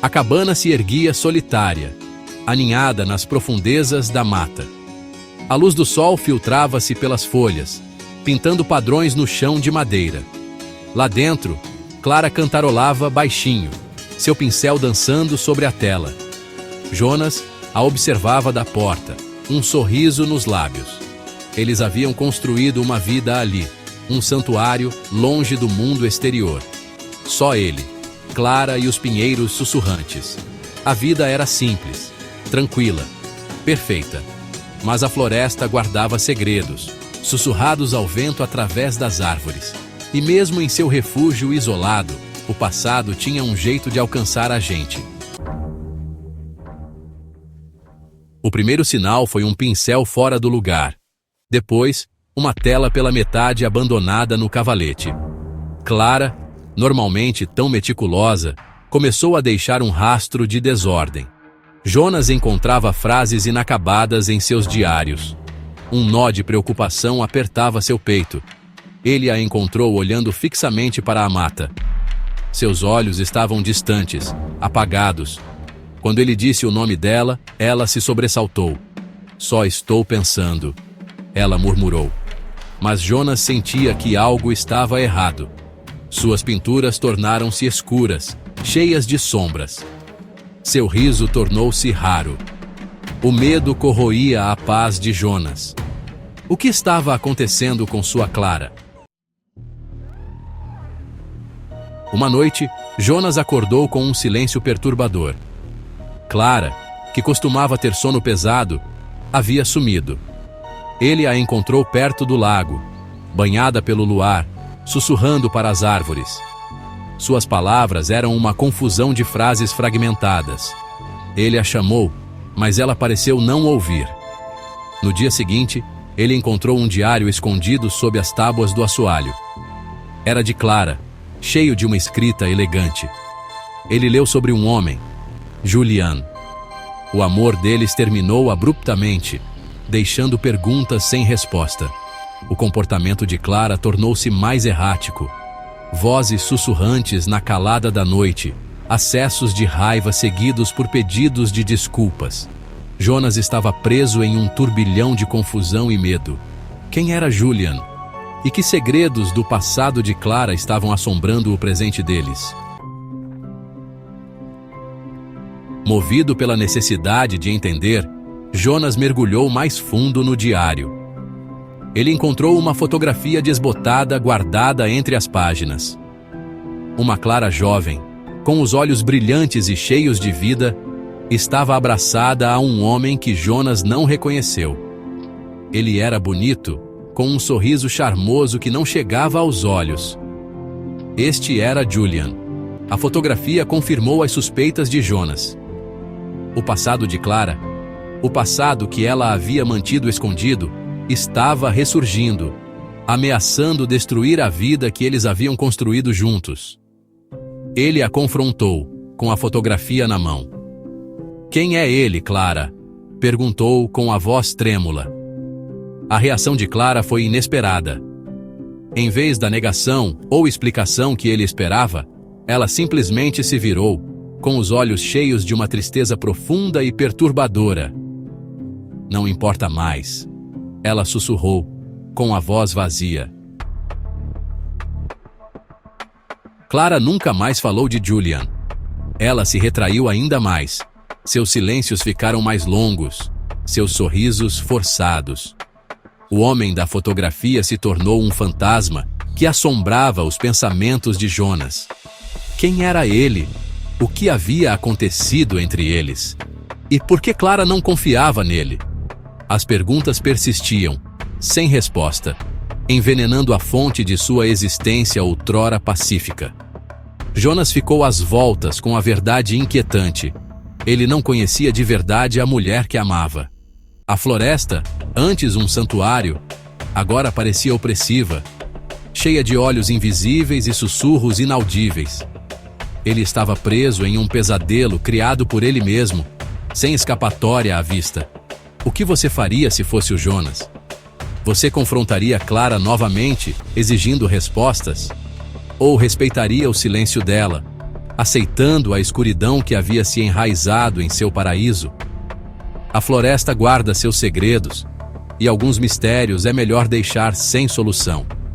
A cabana se erguia solitária, aninhada nas profundezas da mata. A luz do sol filtrava-se pelas folhas, pintando padrões no chão de madeira. Lá dentro, Clara cantarolava baixinho, seu pincel dançando sobre a tela. Jonas a observava da porta, um sorriso nos lábios. Eles haviam construído uma vida ali, um santuário longe do mundo exterior. Só ele, Clara e os pinheiros sussurrantes. A vida era simples, tranquila, perfeita. Mas a floresta guardava segredos, sussurrados ao vento através das árvores. E mesmo em seu refúgio isolado, o passado tinha um jeito de alcançar a gente. O primeiro sinal foi um pincel fora do lugar. Depois, uma tela pela metade abandonada no cavalete. Clara, normalmente tão meticulosa, começou a deixar um rastro de desordem. Jonas encontrava frases inacabadas em seus diários. Um nó de preocupação apertava seu peito. Ele a encontrou olhando fixamente para a mata. Seus olhos estavam distantes, apagados. Quando ele disse o nome dela, ela se sobressaltou. "Só estou pensando", ela murmurou. Mas Jonas sentia que algo estava errado. Suas pinturas tornaram-se escuras, cheias de sombras. Seu riso tornou-se raro. O medo corroía a paz de Jonas. O que estava acontecendo com sua Clara? Uma noite, Jonas acordou com um silêncio perturbador. Clara, que costumava ter sono pesado, havia sumido. Ele a encontrou perto do lago, banhada pelo luar, sussurrando para as árvores. Suas palavras eram uma confusão de frases fragmentadas. Ele a chamou, mas ela pareceu não ouvir. No dia seguinte, ele encontrou um diário escondido sob as tábuas do assoalho. Era de Clara, cheio de uma escrita elegante. Ele leu sobre um homem, Julian. O amor deles terminou abruptamente, deixando perguntas sem resposta. O comportamento de Clara tornou-se mais errático. Vozes sussurrantes na calada da noite, acessos de raiva seguidos por pedidos de desculpas. Jonas estava preso em um turbilhão de confusão e medo. Quem era Julian? E que segredos do passado de Clara estavam assombrando o presente deles? Movido pela necessidade de entender, Jonas mergulhou mais fundo no diário. Ele encontrou uma fotografia desbotada guardada entre as páginas. Uma Clara jovem, com os olhos brilhantes e cheios de vida, estava abraçada a um homem que Jonas não reconheceu. Ele era bonito, com um sorriso charmoso que não chegava aos olhos. Este era Julian. A fotografia confirmou as suspeitas de Jonas. O passado de Clara, o passado que ela havia mantido escondido, estava ressurgindo, ameaçando destruir a vida que eles haviam construído juntos. Ele a confrontou, com a fotografia na mão. "Quem é ele, Clara?", perguntou com a voz trêmula. A reação de Clara foi inesperada. Em vez da negação ou explicação que ele esperava, ela simplesmente se virou, com os olhos cheios de uma tristeza profunda e perturbadora. "Não importa mais", ela sussurrou, com a voz vazia. Clara nunca mais falou de Julian. Ela se retraiu ainda mais. Seus silêncios ficaram mais longos, seus sorrisos forçados. O homem da fotografia se tornou um fantasma que assombrava os pensamentos de Jonas. Quem era ele? O que havia acontecido entre eles? E por que Clara não confiava nele? As perguntas persistiam, sem resposta, envenenando a fonte de sua existência outrora pacífica. Jonas ficou às voltas com a verdade inquietante. Ele não conhecia de verdade a mulher que amava. A floresta, antes um santuário, agora parecia opressiva, cheia de olhos invisíveis e sussurros inaudíveis. Ele estava preso em um pesadelo criado por ele mesmo, sem escapatória à vista. O que você faria se fosse o Jonas? Você confrontaria Clara novamente, exigindo respostas? Ou respeitaria o silêncio dela, aceitando a escuridão que havia se enraizado em seu paraíso. A floresta guarda seus segredos, e alguns mistérios é melhor deixar sem solução.